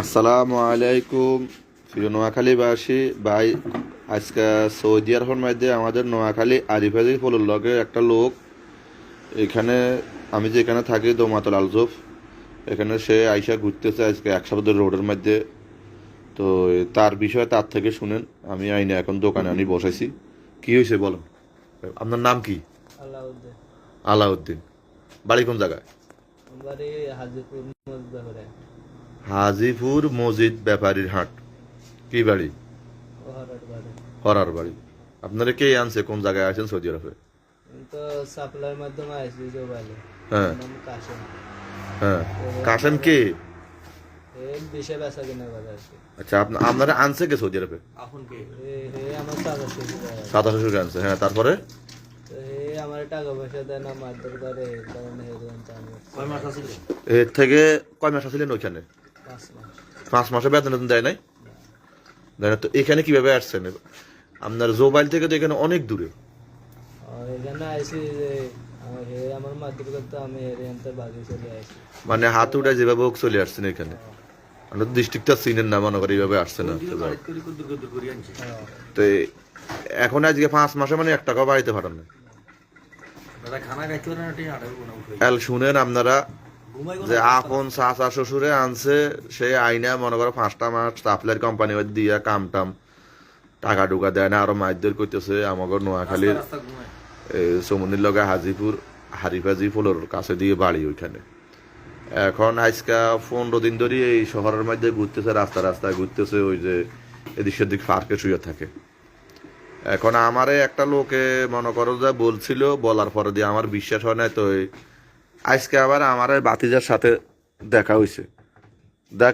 আসসালামু আলাইকুম প্রিয় নোয়াখালীবাসী ভাই। আজকে সৌদি আরবের মধ্যে আমাদের নোয়াখালী আরিফাজি ফলুর লগে একটা লোক এখানে, আমি যেখানে থাকি দৌমাতল আলজফ, এখানে সে আইসা ঘুরতেছে আজকে এক সপ্তাহ রোডের মধ্যে। তো তার বিষয়ে তার থেকে শুনেন। আমি আইনে এখন দোকানে আনি বসাইছি। কি হয়েছে বলেন, আপনার নাম কি? আলাউদ্দিন। আলাউদ্দিন। বাড়ি কোন জায়গায়? বাড়ি হাজিপুর মজদাপুরে। হাজিপুর মসজিদ ব্যাপারীর হাট। কি বাড়ি? ওহারার বাড়ি। হরার বাড়ি। আপনারা কে আনছে, কোন জায়গায় আছেন সৌদি আরবে? আমি তো সাপ্লাইয়ের মাধ্যমে আসছি জোবাইলে। হ্যাঁ নাম কাশেম। হ্যাঁ। কাশেম কে? এই বিষে বেচা কিনা করে আর কি। আচ্ছা, আপনারা আনছে কে সৌদি আরবে? আমার চাচা শ্বশুর হয়। সাদা শ্বশুর আনছে, হ্যাঁ। তারপরে তো আমার টাকা পয়সা দেয় না, মারধর করে, এই কারণে হেরোইন চালু। এর থেকে কয় মাস ছিলেন ওইখানে? 5 মাস। 5 মাসে বেতন টেতন দেয় নাই? দেয় না। তো এখানে কিভাবে আসছেন? আপনার জোবাইল থেকে তো এখানে অনেক দূরে। আর এখানে আইসি যে আমার মারধর করতে, আমি হেরিয়ানতে বাগি চলে আসি। মানে হাত উঠে যেভাবে হোক চলে আসছেন এখানে। আমরা তো ডিস্ট্রিক্টটা চিনেন না, মনে করি এইভাবে আসছে না। হ্যাঁ। তো এখন আজকে 5 মাসে মানে 1 টাকা বাড়িতে পাঠান না। শুনেন আপনারা, যে আপন চাচা শ্বশুরে আনছে, সে আইনা মনে করো 5টা মাস সাপ্লাইর কোম্পানি দিয়া কাম টাম টাকা টুকা দেয় না, আরো মাইদর করতেছে। আমাকে নোয়াখালীর চমনির লগে হাজিপুর হারিফাজি ফলোর কাছে দিয়ে বাড়ি ওইখানে। এখন আজকা 15 দিন ধরে এই শহরের মধ্যে ঘুরতেছে, রাস্তায় ঘুরতেছে, ওই যে এদিক সেদিক পার্কে শুয়ে থাকে। এখন আমারে একটা লোকে মনে করো যে বলছিল, বলার পরে দিয়ে আমার বিশ্বাস হয় না। তো আজকে আবার আমার বাতিজার সাথে দেখা হয়েছে। দেখ,